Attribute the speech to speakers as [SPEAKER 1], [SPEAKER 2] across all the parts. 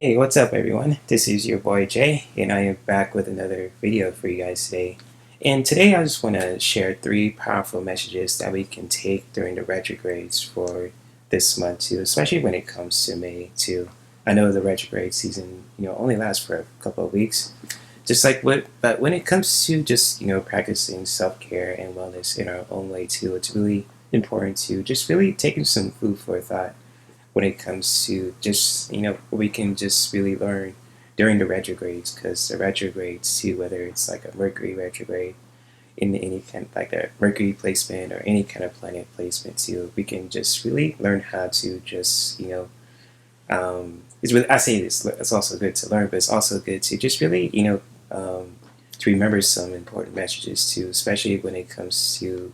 [SPEAKER 1] Hey, what's up everyone? This is your boy Jay, and I am back with another video for you guys today. And today I just want to share three powerful messages that we can take during the retrogrades for this month too, especially when it comes to May too. I know the retrograde season, only lasts for a couple of weeks. But when it comes to just, practicing self-care and wellness in our own way too, it's really important to just really taking some food for thought when it comes to just we can just really learn during the retrogrades, because the retrogrades too, whether it's like a Mercury retrograde in any kind like a Mercury placement or any kind of planet placement too, we can just really learn how to just it's really, I say this, it's also good to learn, but it's also good to just really to remember some important messages too, especially when it comes to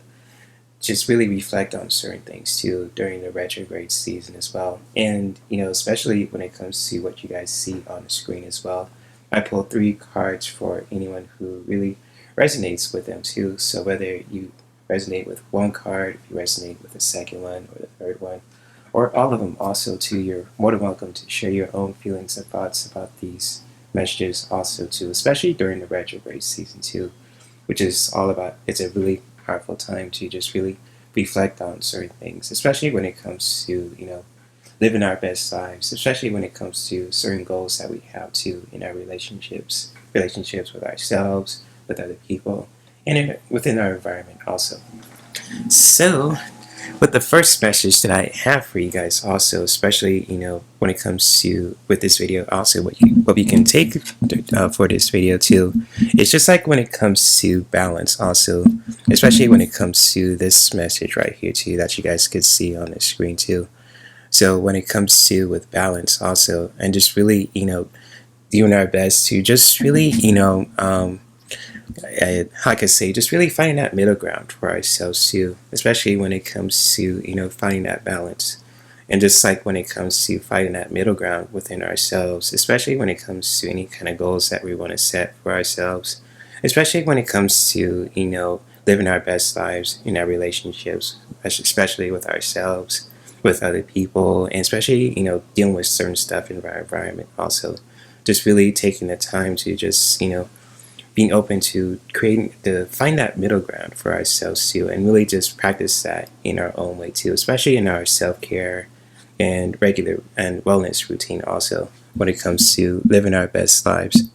[SPEAKER 1] just really reflect on certain things too during the retrograde season as well. And especially when it comes to what you guys see on the screen as well. I pulled three cards for anyone who really resonates with them too. So whether you resonate with one card, if you resonate with the second one or the third one, or all of them also too, you're more than welcome to share your own feelings and thoughts about these messages also too, especially during the retrograde season too, which is all about, it's a really powerful time to just really reflect on certain things, especially when it comes to, living our best lives, especially when it comes to certain goals that we have too in our relationships with ourselves, with other people, and within our environment also. So, with the first message that I have for you guys also, especially when it comes to with this video also, what we can take for this video too, it's just like when it comes to balance also, especially when it comes to this message right here too that you guys could see on the screen too. So when it comes to with balance also, and just really doing our best to just really how I could say, just really finding that middle ground for ourselves too, especially when it comes to finding that balance, and just like when it comes to finding that middle ground within ourselves, especially when it comes to any kind of goals that we want to set for ourselves, especially when it comes to living our best lives in our relationships, especially with ourselves, with other people, and especially dealing with certain stuff in our environment also, just really taking the time to just being open to creating to find that middle ground for ourselves too, and really just practice that in our own way too, especially in our self-care and regular and wellness routine also, when it comes to living our best lives.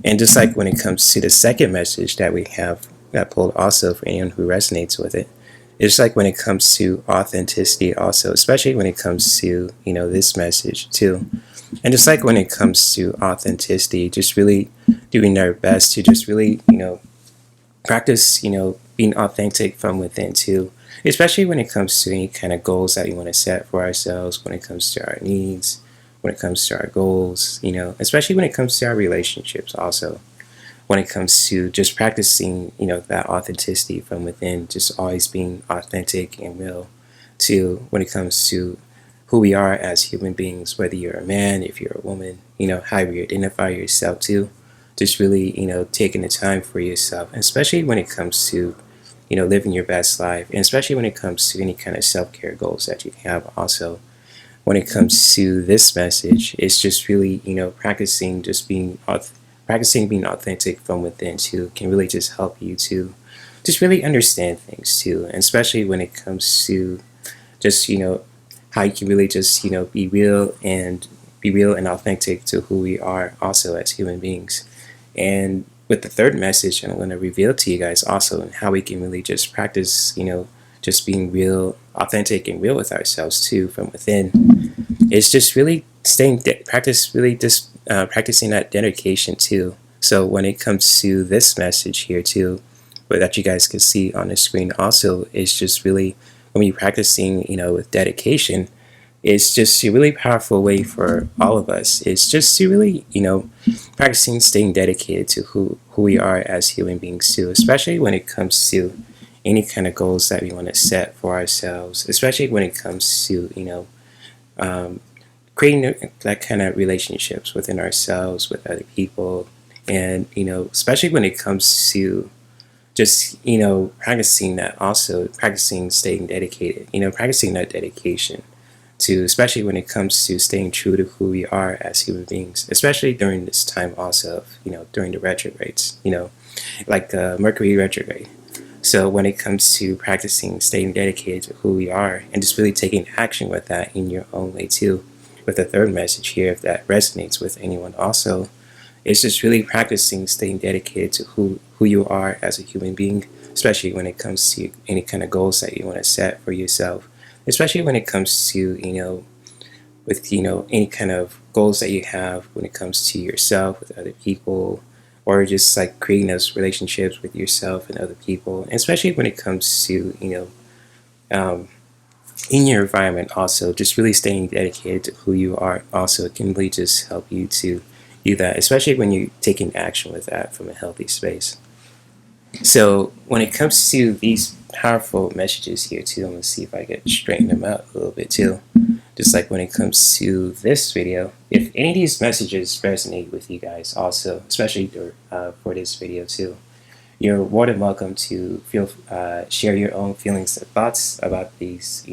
[SPEAKER 1] And just like when it comes to the second message that we have got pulled also for anyone who resonates with it, it's like when it comes to authenticity also, especially when it comes to this message too. And just like when it comes to authenticity, just really doing our best to just really practice being authentic from within too, especially when it comes to any kind of goals that we want to set for ourselves, when it comes to our needs, when it comes to our goals, especially when it comes to our relationships also, when it comes to just practicing that authenticity from within, just always being authentic and real to when it comes to who we are as human beings, whether you're a man, if you're a woman, how you identify yourself too, just really taking the time for yourself, and especially when it comes to living your best life, and especially when it comes to any kind of self-care goals that you have also. When it comes to this message, it's just really practicing just practicing being authentic from within too, can really just help you to just really understand things too, and especially when it comes to just how you can really just be real and authentic to who we are also as human beings. And with the third message, I'm going to reveal to you guys also and how we can really just practice just being real, authentic and real with ourselves too from within. It's just really practice really just practicing that dedication too. So when it comes to this message here too, but that you guys can see on the screen also, is just really when you're practicing with dedication, it's just a really powerful way for all of us. It's just to really practicing staying dedicated to who we are as human beings too, especially when it comes to any kind of goals that we want to set for ourselves, especially when it comes to um, creating that kind of relationships within ourselves with other people, and especially when it comes to just practicing that, also practicing staying dedicated, practicing that dedication especially when it comes to staying true to who we are as human beings, especially during this time also of, during the retrogrades, like Mercury retrograde. So when it comes to practicing staying dedicated to who we are and just really taking action with that in your own way too, with the third message here, if that resonates with anyone also, it's just really practicing staying dedicated to who you are as a human being, especially when it comes to any kind of goals that you want to set for yourself, especially when it comes to, with, any kind of goals that you have when it comes to yourself, with other people, or just like creating those relationships with yourself and other people, and especially when it comes to, um, in your environment also, just really staying dedicated to who you are also can really just help you to do that, especially when you're taking action with that from a healthy space. So when it comes to these powerful messages here too, I'm going to see if I can straighten them out a little bit too. Just like when it comes to this video, if any of these messages resonate with you guys also, especially for this video too, you're more than welcome to share your own feelings and thoughts about these,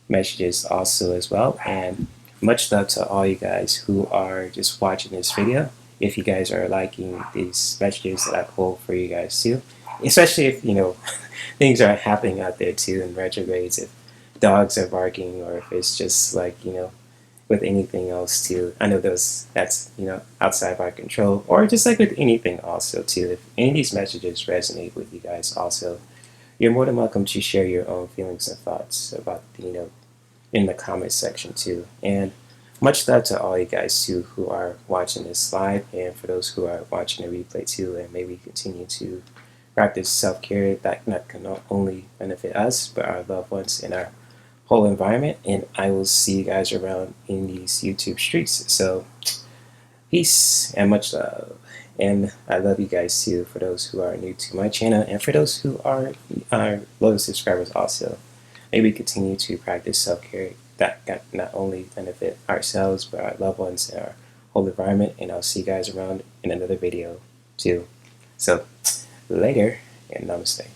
[SPEAKER 1] messages also as well. And much love to all you guys who are just watching this video. If you guys are liking these messages that I pull for you guys too, especially if, things are happening out there too in retrogrades, if dogs are barking, or if it's just like, with anything else too. I know that's, outside of our control, or just like with anything also too. If any of these messages resonate with you guys also, you're more than welcome to share your own feelings and thoughts about, in the comments section too. And much love to all you guys too who are watching this live, and for those who are watching the replay too, and maybe continue to practice self-care that can not only benefit us but our loved ones and our whole environment. And I will see you guys around in these YouTube streets. So peace and much love. And I love you guys too, for those who are new to my channel, and for those who are loyal subscribers also. May we continue to practice self-care that can not only benefit ourselves but our loved ones and our whole environment. And I'll see you guys around in another video too. So later, and namaste.